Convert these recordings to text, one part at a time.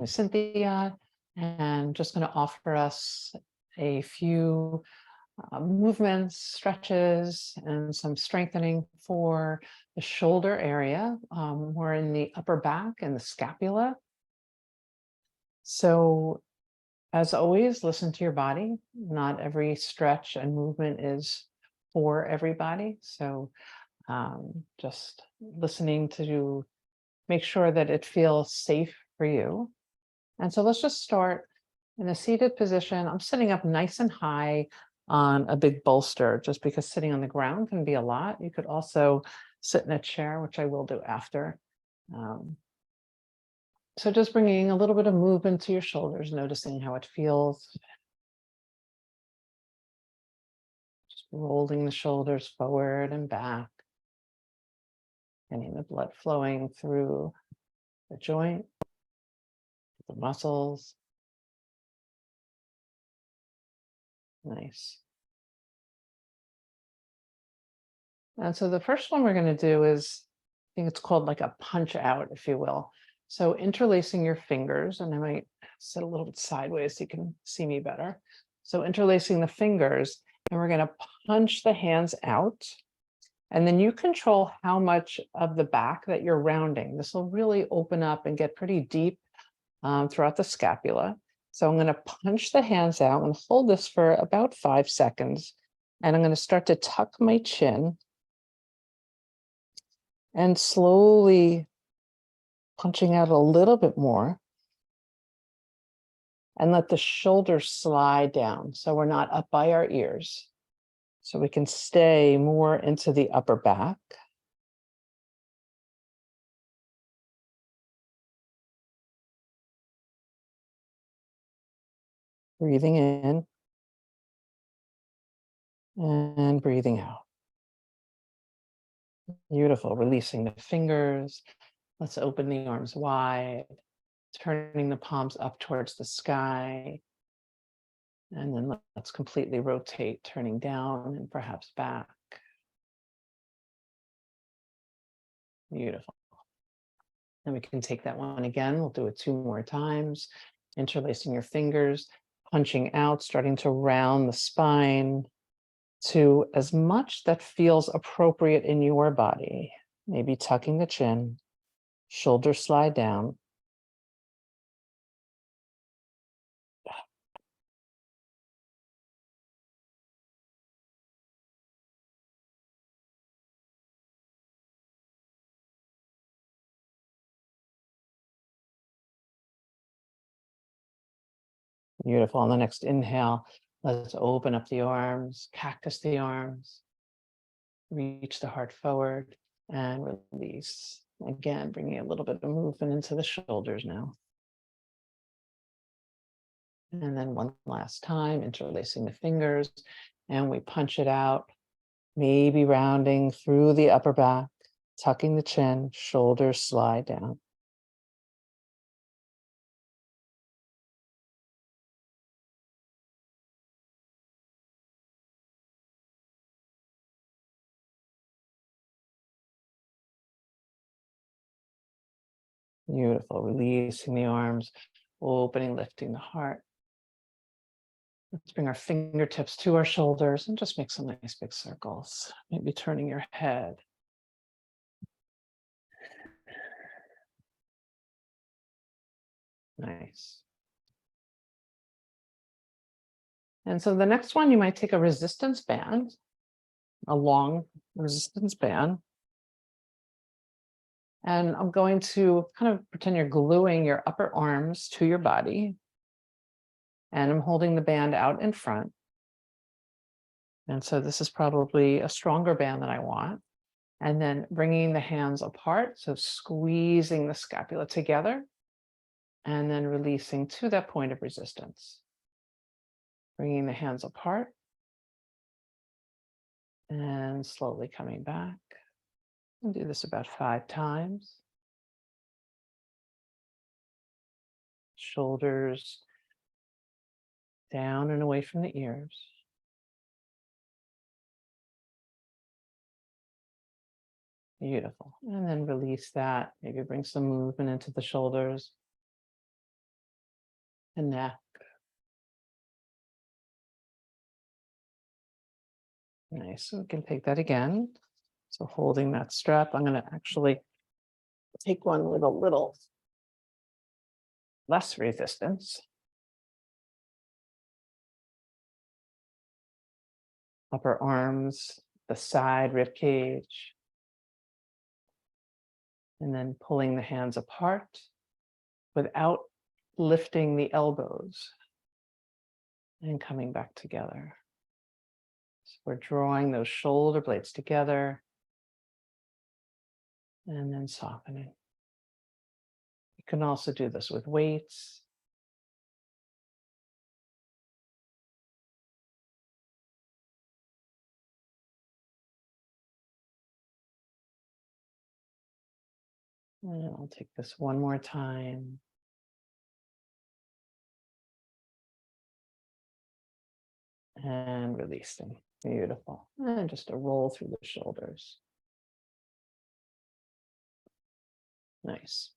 is Cynthia, and just going to offer us a few movements, stretches, and some strengthening for the shoulder area. We're in the upper back and the scapula. So, as always, listen to your body. Not every stretch and movement is for everybody. So, just listening to make sure that it feels safe for you. And so let's just start in a seated position. I'm sitting up nice and high on a big bolster, just because sitting on the ground can be a lot. You could also sit in a chair, which I will do after. Um, so just bringing a little bit of movement to your shoulders, noticing how it feels. Just rolling the shoulders forward and back, getting the blood flowing through the joint, the muscles. Nice. And so the first one we're going to do is, I think it's called like a punch out, if you will. So interlacing your fingers, and I might sit a little bit sideways so you can see me better. So interlacing the fingers, and we're going to punch the hands out. And then you control how much of the back that you're rounding. This will really open up and get pretty deep throughout the scapula. So I'm going to punch the hands out and hold this for about 5 seconds. And I'm going to start to tuck my chin and slowly punching out a little bit more, and let the shoulders slide down so we're not up by our ears. So we can stay more into the upper back. Breathing in and breathing out. Beautiful. Releasing the fingers. Let's open the arms wide, turning the palms up towards the sky. And then let's completely rotate, turning down and perhaps back. Beautiful. And we can take that one again. We'll do it 2 more times. Interlacing your fingers, punching out, starting to round the spine to as much that feels appropriate in your body. Maybe tucking the chin, shoulders slide down. Beautiful. On the next inhale, let's open up the arms, cactus the arms, reach the heart forward and release. Again, bringing a little bit of movement into the shoulders now. And then one last time, interlacing the fingers, and we punch it out, maybe rounding through the upper back, tucking the chin, shoulders slide down. Beautiful. Releasing the arms, opening, lifting the heart. Let's bring our fingertips to our shoulders and just make some nice big circles. Maybe turning your head. Nice. And so the next one, you might take a resistance band, a long resistance band. And I'm going to kind of pretend you're gluing your upper arms to your body. And I'm holding the band out in front. And so this is probably a stronger band than I want. And then bringing the hands apart. So squeezing the scapula together and then releasing to that point of resistance. Bringing the hands apart and slowly coming back. We'll do this about 5 times. Shoulders down and away from the ears. Beautiful. And then release that. Maybe bring some movement into the shoulders. and neck. Nice. So we can take that again. So holding that strap, I'm going to actually take one with a little less resistance. Upper arms, the side rib cage. And then pulling the hands apart without lifting the elbows and coming back together. So we're drawing those shoulder blades together and then softening. You can also do this with weights. And I'll take this one more time. And releasing. Beautiful. And just a roll through the shoulders. Nice.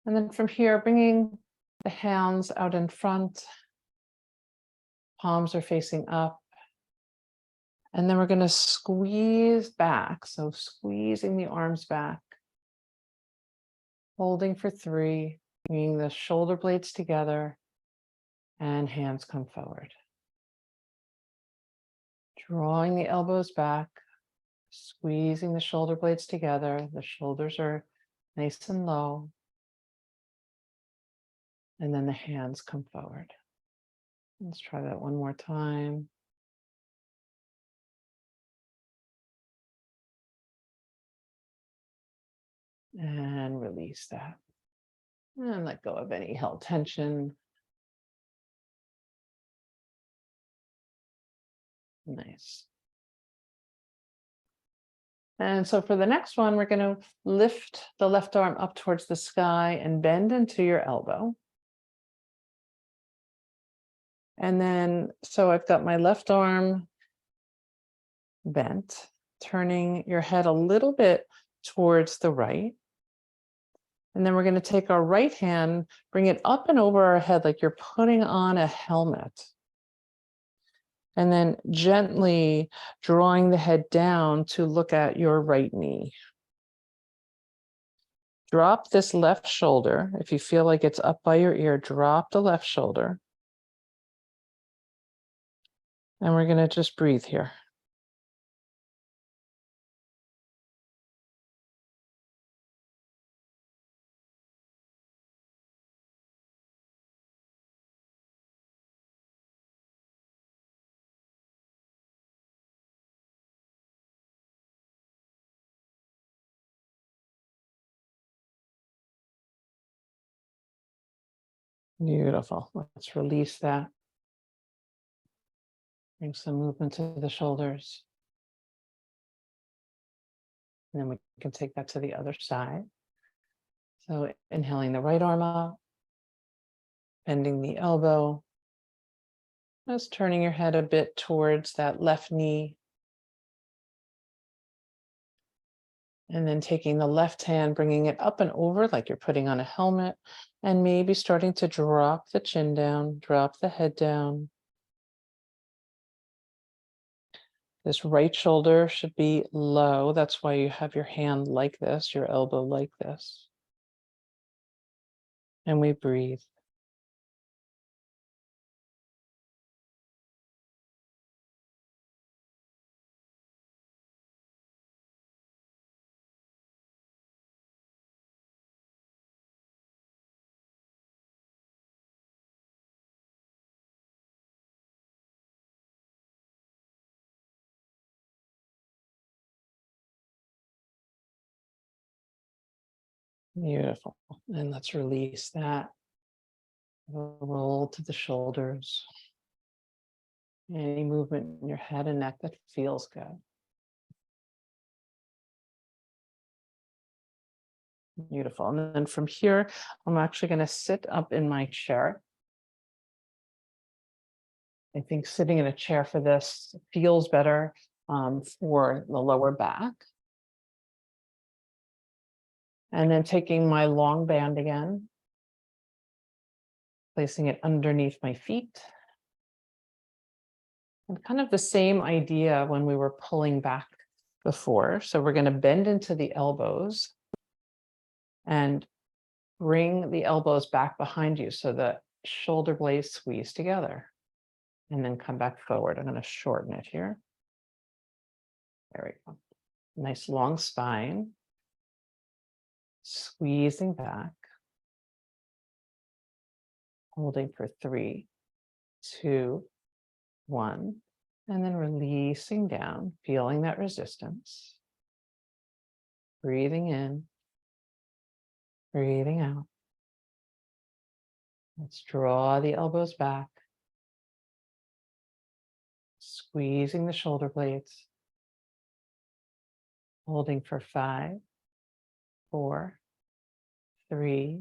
And then from here, bringing the hands out in front. Palms are facing up. And then we're going to squeeze back. So squeezing the arms back. Holding for 3, bringing the shoulder blades together and hands come forward. Drawing the elbows back, squeezing the shoulder blades together. The shoulders are nice and low. And then the hands come forward. Let's try that one more time. And release that. And let go of any held tension. Nice. And so for the next one, we're going to lift the left arm up towards the sky and bend into your elbow. And then, so I've got my left arm bent, turning your head a little bit towards the right. And then we're going to take our right hand, bring it up and over our head like you're putting on a helmet. And then gently drawing the head down to look at your right knee. Drop this left shoulder. If you feel like it's up by your ear, drop the left shoulder. And we're going to just breathe here. Beautiful. Let's release that. Bring some movement to the shoulders. And then we can take that to the other side. So inhaling the right arm up, bending the elbow, just turning your head a bit towards that left knee. And then taking the left hand, bringing it up and over like you're putting on a helmet, and maybe starting to drop the chin down, drop the head down. This right shoulder should be low. That's why you have your hand like this, your elbow like this. And we breathe. Beautiful. And let's release that. Roll to the shoulders. Any movement in your head and neck that feels good. Beautiful. And then from here, I'm actually going to sit up in my chair. I think sitting in a chair for this feels better for the lower back. And then taking my long band again. placing it underneath my feet. And kind of the same idea when we were pulling back before. So we're going to bend into the elbows and bring the elbows back behind you so the shoulder blades squeeze together. And then come back forward. I'm going to shorten it here. There we go. Nice long spine. Squeezing back. Holding for 3, 2, 1. And then releasing down, feeling that resistance. Breathing in. Breathing out. Let's draw the elbows back. Squeezing the shoulder blades. Holding for 5, 4, 3,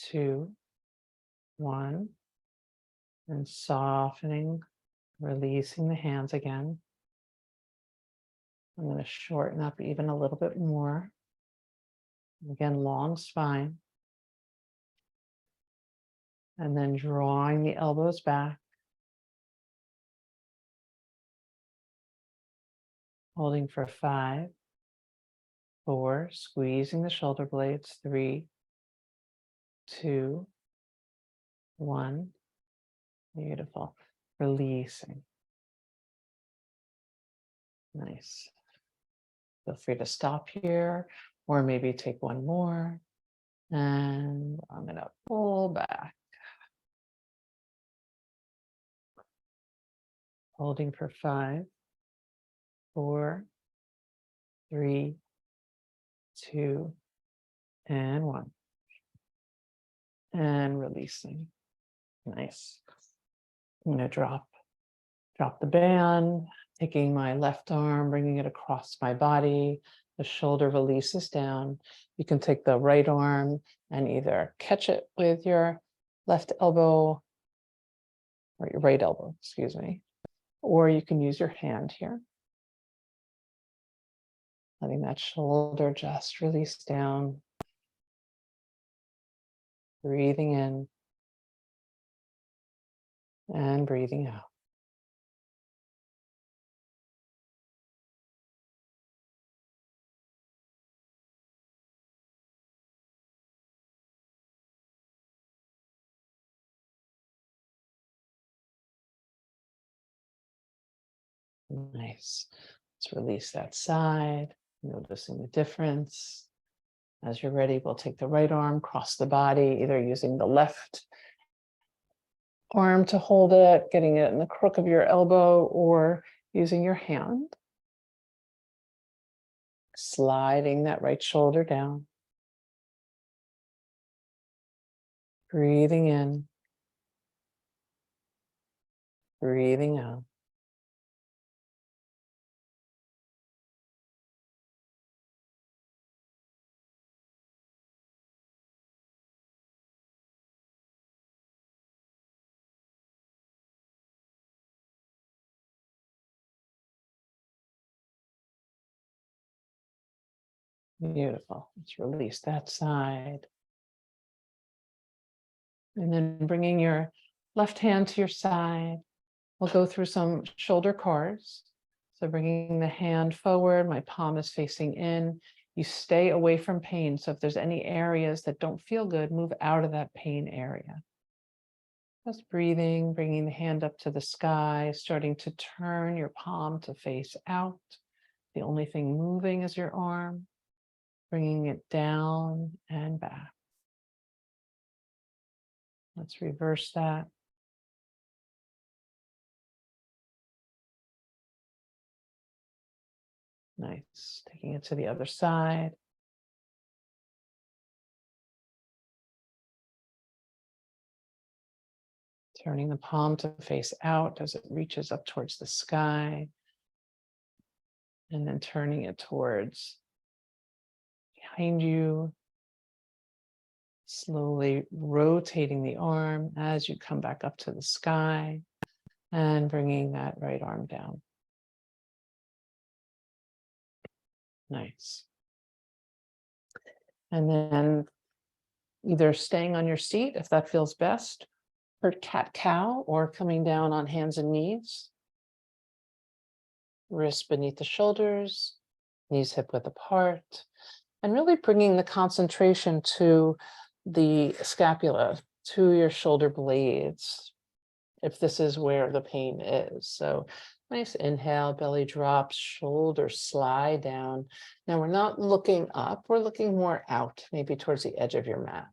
2, 1. And softening, releasing the hands again. I'm going to shorten up even a little bit more. Again, long spine. And then drawing the elbows back. Holding for 5, 4, squeezing the shoulder blades, 3, 2, 1. Beautiful. Releasing. Nice. Feel free to stop here or maybe take one more. And I'm going to pull back. Holding for 5, 4, 3, 2, and 1. And releasing. Nice. I'm going to drop the band, taking my left arm, bringing it across my body. The shoulder releases down. You can take the right arm and either catch it with your left elbow or your right elbow, excuse me, or you can use your hand here. Letting that shoulder just release down. Breathing in and breathing out. Nice. Let's release that side, noticing the difference. As you're ready, we'll take the right arm, cross the body, either using the left arm to hold it, getting it in the crook of your elbow, or using your hand. Sliding that right shoulder down. Breathing in. Breathing out. Beautiful. Let's release that side. And then bringing your left hand to your side, we'll go through some shoulder cards. So bringing the hand forward, my palm is facing in. You stay away from pain. So if there's any areas that don't feel good, move out of that pain area. Just breathing, bringing the hand up to the sky, starting to turn your palm to face out. The only thing moving is your arm, bringing it down and back. Let's reverse that. Nice. Taking it to the other side. Turning the palm to face out as it reaches up towards the sky. And then turning it towards behind you. Slowly rotating the arm as you come back up to the sky and bringing that right arm down. Nice. And then either staying on your seat if that feels best, or cat-cow, or coming down on hands and knees. Wrists beneath the shoulders, knees hip-width apart, and really bringing the concentration to the scapula, to your shoulder blades, if this is where the pain is. So nice inhale, belly drops, shoulders slide down. Now we're not looking up, we're looking more out, maybe towards the edge of your mat.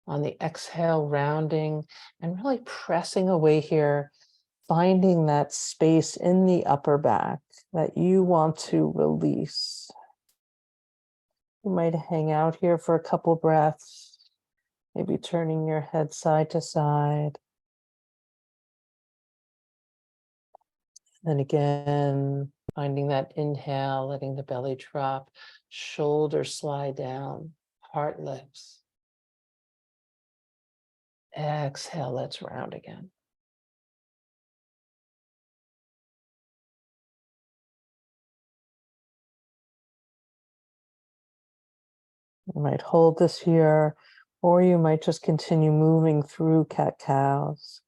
On the exhale, rounding and really pressing away here, finding that space in the upper back that you want to release. You might hang out here for a couple breaths, maybe turning your head side to side. And again, finding that inhale, letting the belly drop, shoulders slide down, heart lifts. Exhale, let's round again. You might hold this here, or you might just continue moving through cat-cows.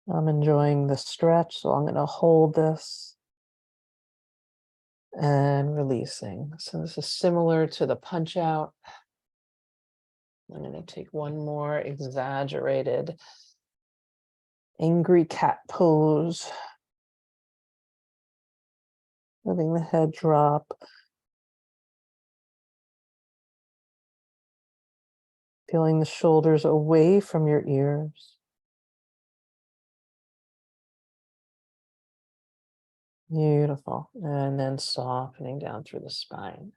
I'm enjoying the stretch, so I'm going to hold this and releasing. So this is similar to the punch out. I'm going to take one more exaggerated angry cat pose. Letting the head drop. Feeling the shoulders away from your ears. Beautiful. And then softening down through the spine.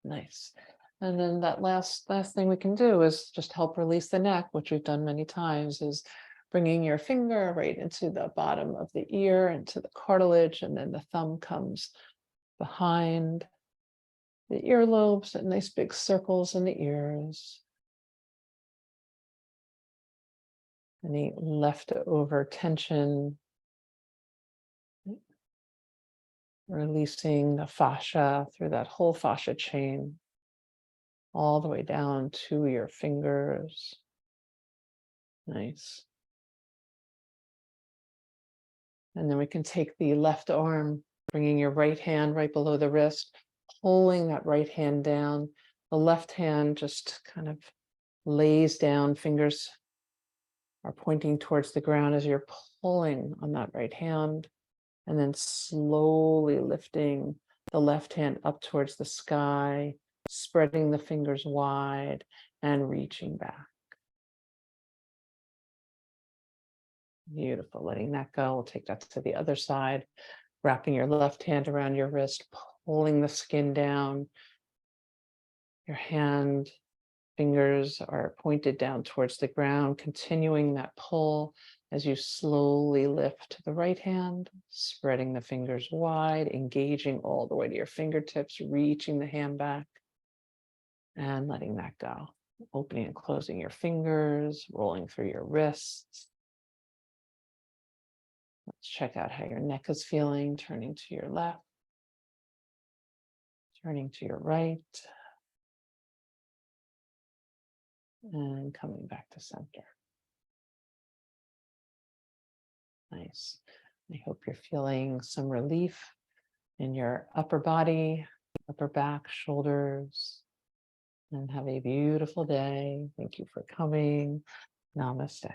Nice. And then that last thing we can do is just help release the neck, which we've done many times, is bringing your finger right into the bottom of the ear, into the cartilage, and then the thumb comes behind the earlobes, and nice big circles in the ears. Any leftover tension, releasing the fascia through that whole fascia chain, all the way down to your fingers. Nice. And then we can take the left arm, bringing your right hand right below the wrist, pulling that right hand down. The left hand just kind of lays down, fingers are pointing towards the ground as you're pulling on that right hand, and then slowly lifting the left hand up towards the sky, spreading the fingers wide and reaching back. Beautiful. Letting that go. We'll take that to the other side, wrapping your left hand around your wrist, pulling the skin down. Your hand, fingers are pointed down towards the ground, continuing that pull as you slowly lift the right hand, spreading the fingers wide, engaging all the way to your fingertips, reaching the hand back, and letting that go. Opening and closing your fingers, rolling through your wrists. Let's check out how your neck is feeling, turning to your left, turning to your right, and coming back to center. Nice. I hope you're feeling some relief in your upper body, upper back, shoulders, and have a beautiful day. Thank you for coming. Namaste.